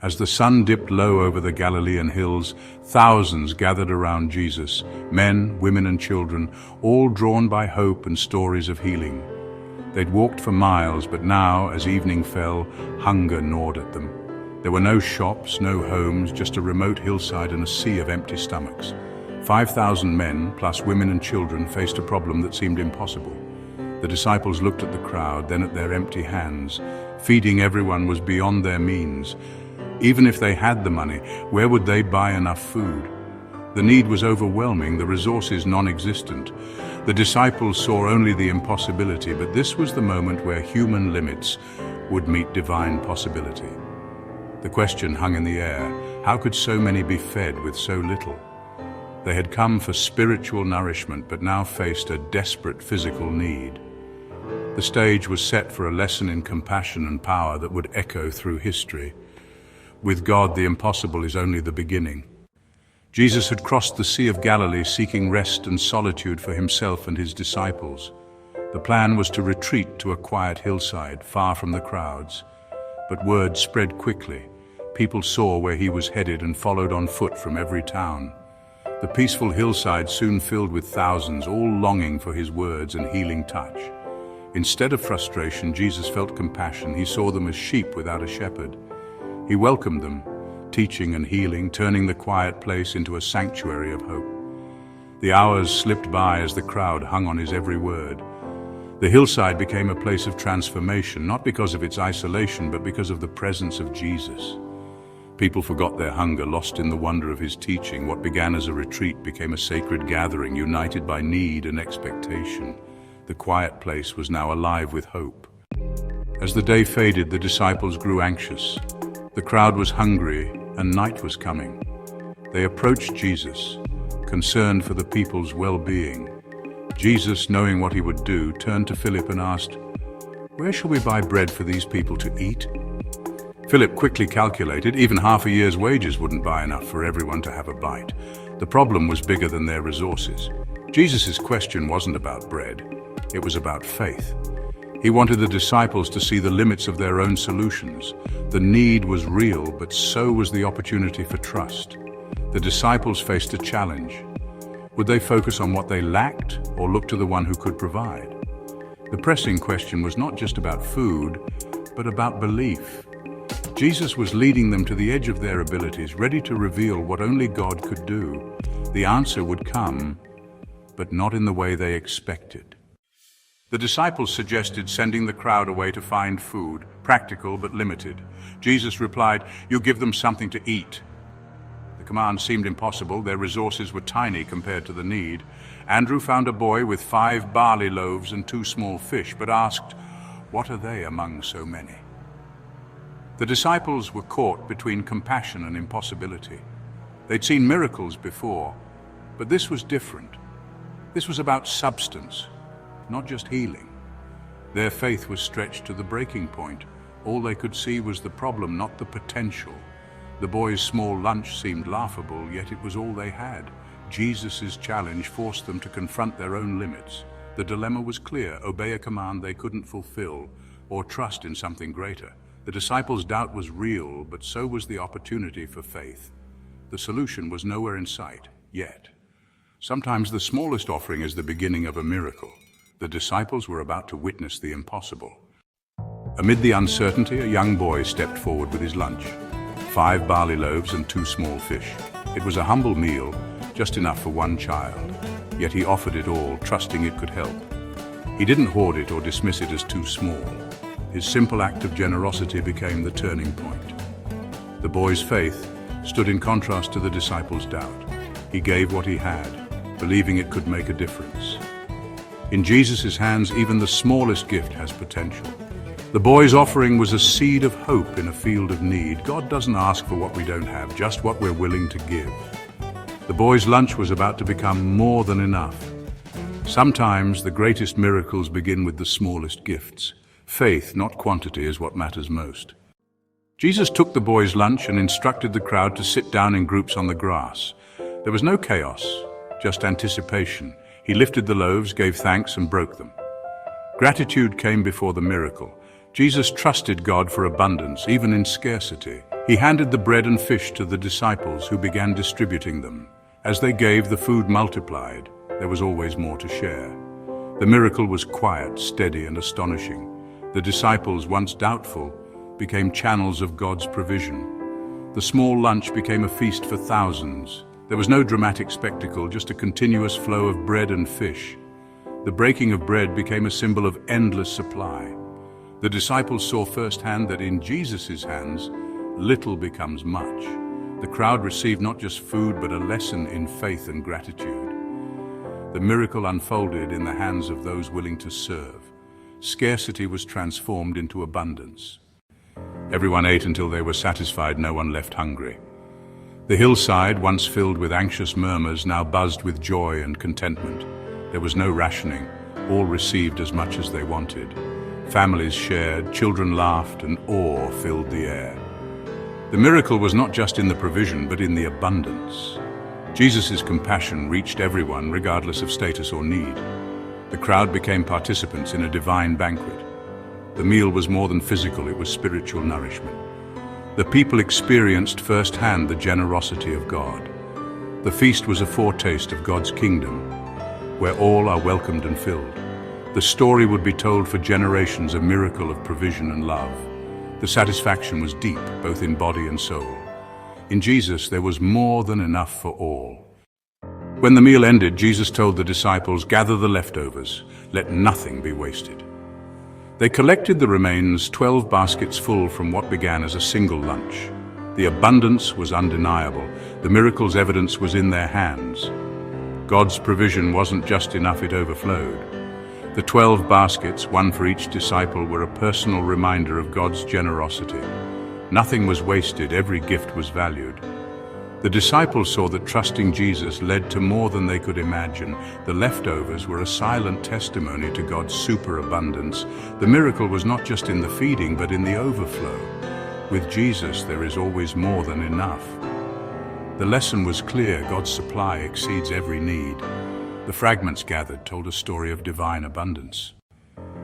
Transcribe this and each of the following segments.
As the sun dipped low over the Galilean hills, thousands gathered around Jesus, men, women, and children, all drawn by hope and stories of healing. They'd walked for miles, but now, as evening fell, hunger gnawed at them. There were no shops, no homes, just a remote hillside and a sea of empty stomachs. 5,000 men, plus women and children, faced a problem that seemed impossible. The disciples looked at the crowd, then at their empty hands. Feeding everyone was beyond their means. Even if they had the money, where would they buy enough food? The need was overwhelming, the resources non-existent. The disciples saw only the impossibility, but this was the moment where human limits would meet divine possibility. The question hung in the air: how could so many be fed with so little? They had come for spiritual nourishment, but now faced a desperate physical need. The stage was set for a lesson in compassion and power that would echo through history. With God, the impossible is only the beginning. Jesus had crossed the Sea of Galilee seeking rest and solitude for himself and his disciples. The plan was to retreat to a quiet hillside, far from the crowds. But word spread quickly. People saw where he was headed and followed on foot from every town. The peaceful hillside soon filled with thousands, all longing for his words and healing touch. Instead of frustration, Jesus felt compassion. He saw them as sheep without a shepherd. He welcomed them, teaching and healing, turning the quiet place into a sanctuary of hope. The hours slipped by as the crowd hung on his every word. The hillside became a place of transformation, not because of its isolation, but because of the presence of Jesus. People forgot their hunger, lost in the wonder of his teaching. What began as a retreat became a sacred gathering, united by need and expectation. The quiet place was now alive with hope. As the day faded, the disciples grew anxious. The crowd was hungry, and night was coming. They approached Jesus, concerned for the people's well-being. Jesus, knowing what he would do, turned to Philip and asked, "Where shall we buy bread for these people to eat?" Philip quickly calculated even half a year's wages wouldn't buy enough for everyone to have a bite. The problem was bigger than their resources. Jesus' question wasn't about bread. It was about faith. He wanted the disciples to see the limits of their own solutions. The need was real, but so was the opportunity for trust. The disciples faced a challenge. Would they focus on what they lacked or look to the one who could provide? The pressing question was not just about food, but about belief. Jesus was leading them to the edge of their abilities, ready to reveal what only God could do. The answer would come, but not in the way they expected. The disciples suggested sending the crowd away to find food, practical but limited. Jesus replied, "You give them something to eat." The command seemed impossible. Their resources were tiny compared to the need. Andrew found a boy with 5 barley loaves and 2 small fish, but asked, "What are they among so many?" The disciples were caught between compassion and impossibility. They'd seen miracles before, but this was different. This was about substance, not just healing. Their faith was stretched to the breaking point. All they could see was the problem, not the potential. The boys' small lunch seemed laughable, yet it was all they had. Jesus' challenge forced them to confront their own limits. The dilemma was clear: obey a command they couldn't fulfill, or trust in something greater. The disciples' doubt was real, but so was the opportunity for faith. The solution was nowhere in sight, yet. Sometimes the smallest offering is the beginning of a miracle. The disciples were about to witness the impossible. Amid the uncertainty, a young boy stepped forward with his lunch: 5 barley loaves and 2 small fish. It was a humble meal, just enough for one child. Yet he offered it all, trusting it could help. He didn't hoard it or dismiss it as too small. His simple act of generosity became the turning point. The boy's faith stood in contrast to the disciples' doubt. He gave what he had, believing it could make a difference. In Jesus' hands, even the smallest gift has potential. The boy's offering was a seed of hope in a field of need. God doesn't ask for what we don't have, just what we're willing to give. The boy's lunch was about to become more than enough. Sometimes the greatest miracles begin with the smallest gifts. Faith, not quantity, is what matters most. Jesus took the boy's lunch and instructed the crowd to sit down in groups on the grass. There was no chaos, just anticipation. He lifted the loaves, gave thanks, and broke them. Gratitude came before the miracle. Jesus trusted God for abundance, even in scarcity. He handed the bread and fish to the disciples, who began distributing them. As they gave, the food multiplied. There was always more to share. The miracle was quiet, steady, and astonishing. The disciples, once doubtful, became channels of God's provision. The small lunch became a feast for thousands. There was no dramatic spectacle, just a continuous flow of bread and fish. The breaking of bread became a symbol of endless supply. The disciples saw firsthand that in Jesus' hands, little becomes much. The crowd received not just food, but a lesson in faith and gratitude. The miracle unfolded in the hands of those willing to serve. Scarcity was transformed into abundance. Everyone ate until they were satisfied, no one left hungry. The hillside, once filled with anxious murmurs, now buzzed with joy and contentment. There was no rationing. All received as much as they wanted. Families shared, children laughed, and awe filled the air. The miracle was not just in the provision, but in the abundance. Jesus' compassion reached everyone, regardless of status or need. The crowd became participants in a divine banquet. The meal was more than physical, it was spiritual nourishment. The people experienced firsthand the generosity of God. The feast was a foretaste of God's kingdom, where all are welcomed and filled. The story would be told for generations, a miracle of provision and love. The satisfaction was deep, both in body and soul. In Jesus, there was more than enough for all. When the meal ended, Jesus told the disciples, "Gather the leftovers, let nothing be wasted." They collected the remains, 12 baskets full from what began as a single lunch. The abundance was undeniable. The miracle's evidence was in their hands. God's provision wasn't just enough, it overflowed. The 12 baskets, one for each disciple, were a personal reminder of God's generosity. Nothing was wasted, every gift was valued. The disciples saw that trusting Jesus led to more than they could imagine. The leftovers were a silent testimony to God's superabundance. The miracle was not just in the feeding, but in the overflow. With Jesus, there is always more than enough. The lesson was clear: God's supply exceeds every need. The fragments gathered told a story of divine abundance.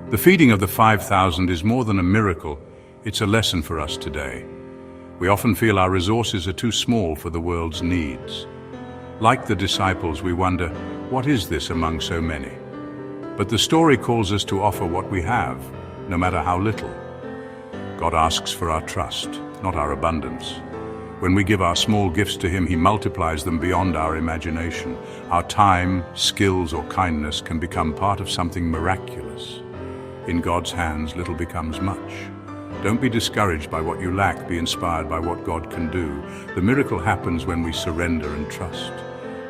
The feeding of the 5,000 is more than a miracle, it's a lesson for us today. We often feel our resources are too small for the world's needs. Like the disciples, we wonder, what is this among so many? But the story calls us to offer what we have, no matter how little. God asks for our trust, not our abundance. When we give our small gifts to Him, He multiplies them beyond our imagination. Our time, skills, or kindness can become part of something miraculous. In God's hands, little becomes much. Don't be discouraged by what you lack, be inspired by what God can do. The miracle happens when we surrender and trust.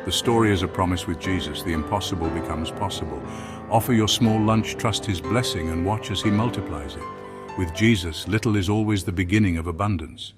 The story is a promise with Jesus. The impossible becomes possible. Offer your small lunch, trust His blessing, and watch as He multiplies it. With Jesus, little is always the beginning of abundance.